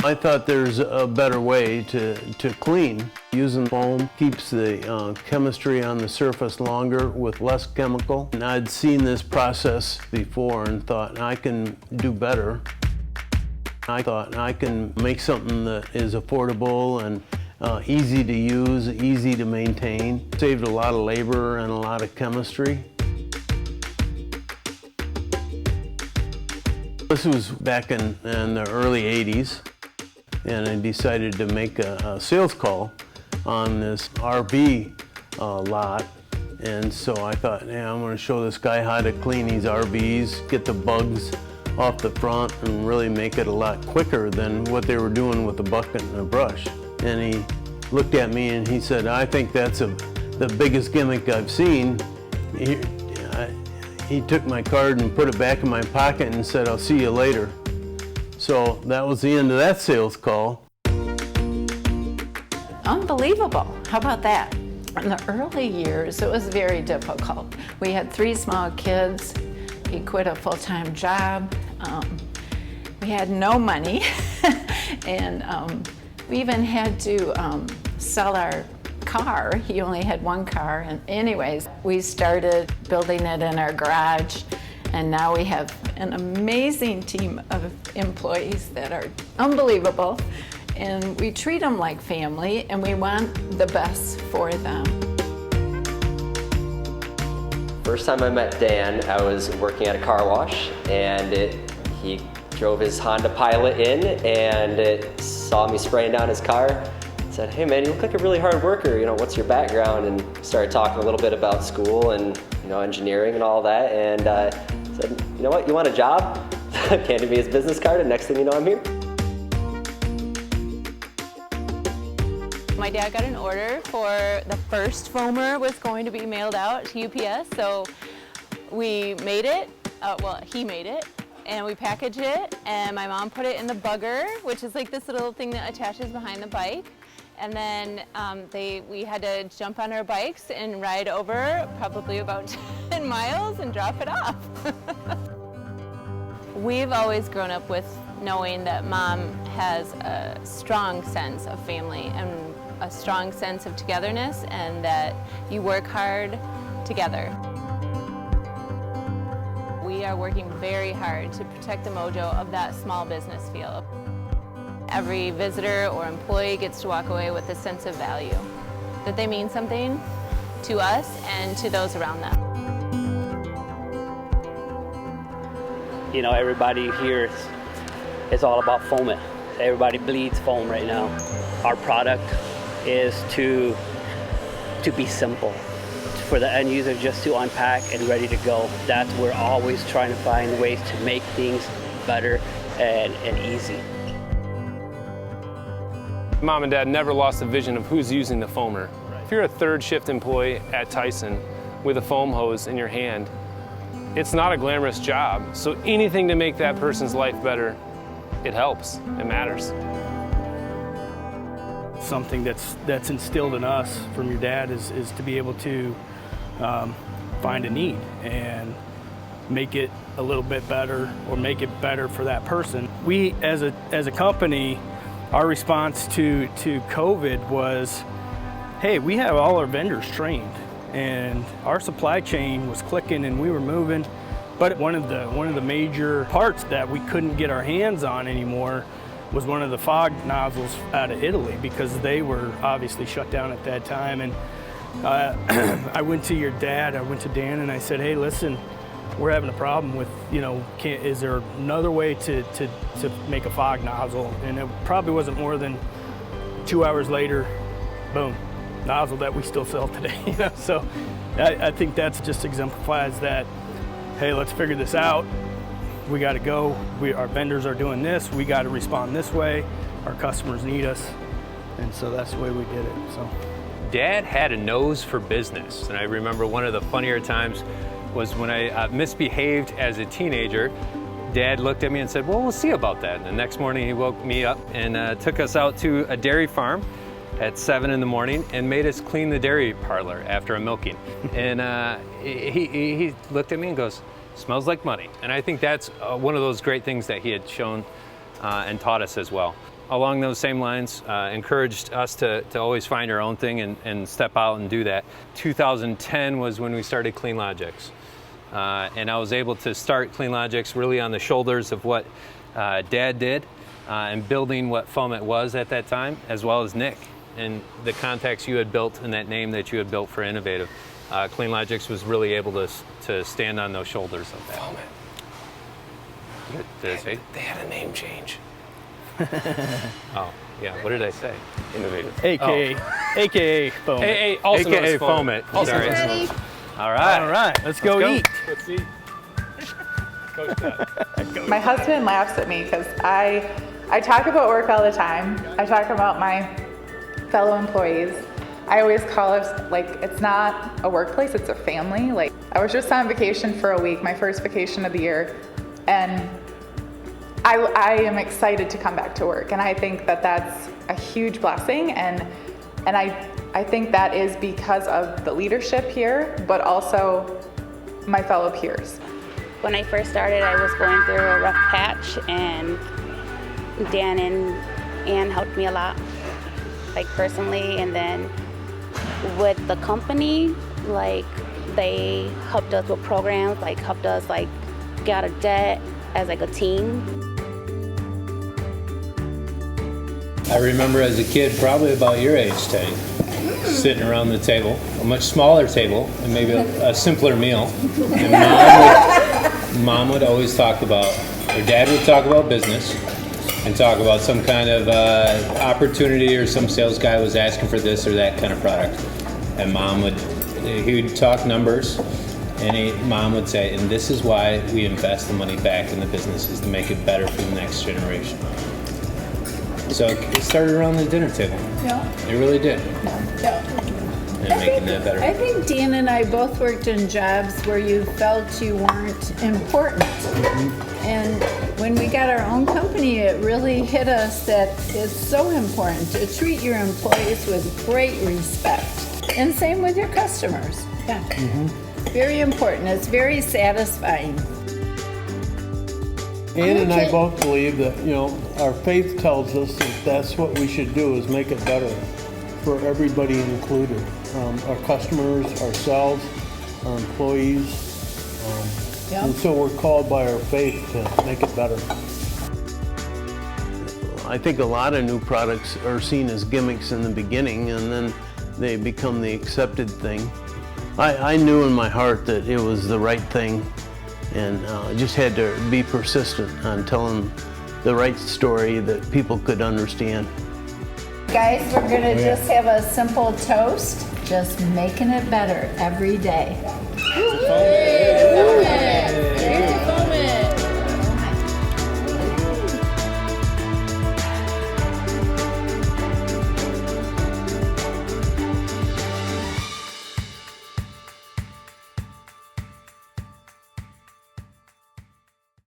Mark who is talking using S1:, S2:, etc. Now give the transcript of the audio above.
S1: I thought there's a better way to clean. Using foam keeps the chemistry on the surface longer with less chemical. And I'd seen this process before and thought, I can do better. I thought I can make something that is affordable and easy to use, easy to maintain. Saved a lot of labor and a lot of chemistry. This was back in the early 80s, and I decided to make a sales call on this RV lot. And so I thought, yeah, I'm going to show this guy how to clean these RVs, get the bugs off the front, and really make it a lot quicker than what they were doing with a bucket and a brush. And he looked at me and he said, I think that's the biggest gimmick I've seen. He took my card and put it back in my pocket and said, I'll see you later. So that was the end of that sales call.
S2: Unbelievable. How about that? In the early years, it was very difficult. We had 3 small kids. He quit a full-time job. We had no money. And we even had to sell our car. He only had 1 car. And anyways, we started building it in our garage. And now we have an amazing team of employees that are unbelievable. And we treat them like family, and we want the best for them.
S3: First time I met Dan, I was working at a car wash, and he drove his Honda Pilot in and saw me spraying down his car. Said, hey man, you look like a really hard worker, what's your background? And started talking a little bit about school and engineering and all that, and said, you know what, you want a job? Handed me his business card, and next thing you know, I'm here.
S4: My dad got an order for the first foamer was going to be mailed out to UPS, so we made it, he made it, and we packaged it, and my mom put it in the bugger, which is like this little thing that attaches behind the bike. And then we had to jump on our bikes and ride over probably about 10 miles and drop it off. We've always grown up with knowing that Mom has a strong sense of family and a strong sense of togetherness, and that you work hard together. We are working very hard to protect the mojo of that small business feel. Every visitor or employee gets to walk away with a sense of value, that they mean something to us and to those around them.
S5: Everybody here is all about foaming. Everybody bleeds foam right now. Our product is to be simple, for the end user just to unpack and ready to go. That's we're always trying to find ways to make things better and easy.
S6: Mom and Dad never lost the vision of who's using the foamer. If you're a third shift employee at Tyson with a foam hose in your hand, it's not a glamorous job. So anything to make that person's life better, it helps, it matters.
S7: Something that's instilled in us from your dad is to be able to find a need and make it a little bit better, or make it better for that person. We, as a company, our response to COVID was, hey, we have all our vendors trained, and our supply chain was clicking and we were moving. But one of the major parts that we couldn't get our hands on anymore was one of the fog nozzles out of Italy, because they were obviously shut down at that time. And I went to your dad, I went to Dan, and I said, hey, listen, we're having a problem with, is there another way to make a fog nozzle? And it probably wasn't more than 2 hours later, boom, nozzle that we still sell today. So I think that's just exemplifies that, hey, let's figure this out. We got to go. Our vendors are doing this. We got to respond this way. Our customers need us. And so that's the way we did it. So
S8: Dad had a nose for business. And I remember one of the funnier times was when I misbehaved as a teenager. Dad looked at me and said, well, we'll see about that. And the next morning he woke me up and took us out to a dairy farm at 7 in the morning and made us clean the dairy parlor after a milking. And he looked at me and goes, smells like money. And I think that's one of those great things that he had shown and taught us as well. along those same lines, encouraged us to always find our own thing and step out and do that. 2010 was when we started CleanLogix. And I was able to start CleanLogix really on the shoulders of what Dad did and building what Foamit was at that time, as well as Nick and the contacts you had built and that name that you had built for Innovative. CleanLogix was really able to stand on those shoulders of that.
S6: Foamit.
S8: Did I say?
S6: They had a name change.
S8: Oh, yeah. What did I say?
S6: Innovative.
S7: AKA Foamit.
S6: Hey, also known as
S8: AKA Foamit.
S6: Also
S8: Sorry.
S6: known as Foamit.
S8: All right.
S7: All right, let's go eat.
S6: Let's see. Coach that.
S9: My husband laughs at me because I talk about work all the time. I talk about my fellow employees. I always call us, like, it's not a workplace, it's a family. Like, I was just on vacation for a week, my first vacation of the year, and I am excited to come back to work. And I think that that's a huge blessing, and I think that is because of the leadership here, but also my fellow peers.
S10: When I first started, I was going through a rough patch, and Dan and Ann helped me a lot, like personally, and then with the company, like they helped us with programs, like helped us like get out of debt as like a team.
S11: I remember as a kid, probably about your age, Teddy, sitting around the table, a much smaller table, and maybe a simpler meal. And Mom would always talk about, or Dad would talk about business, and talk about some kind of opportunity, or some sales guy was asking for this or that kind of product. And he would talk numbers, and Mom would say, and this is why we invest the money back in the business, is to make it better for the next generation. So it started around the dinner table.
S2: Yeah.
S11: It really did.
S2: Yeah.
S11: And making that better.
S2: I think Dan and I both worked in jobs where you felt you weren't important. And when we got our own company, it really hit us that it's so important to treat your employees with great respect. And same with your customers. Yeah. Very important. It's very satisfying.
S1: Ann and I both believe that, our faith tells us that that's what we should do, is make it better for everybody included. Our customers, ourselves, our employees. And so we're called by our faith to make it better. I think a lot of new products are seen as gimmicks in the beginning, and then they become the accepted thing. I knew in my heart that it was the right thing, and just had to be persistent on telling the right story that people could understand.
S2: Guys, we're gonna just have a simple toast, just making it better every day.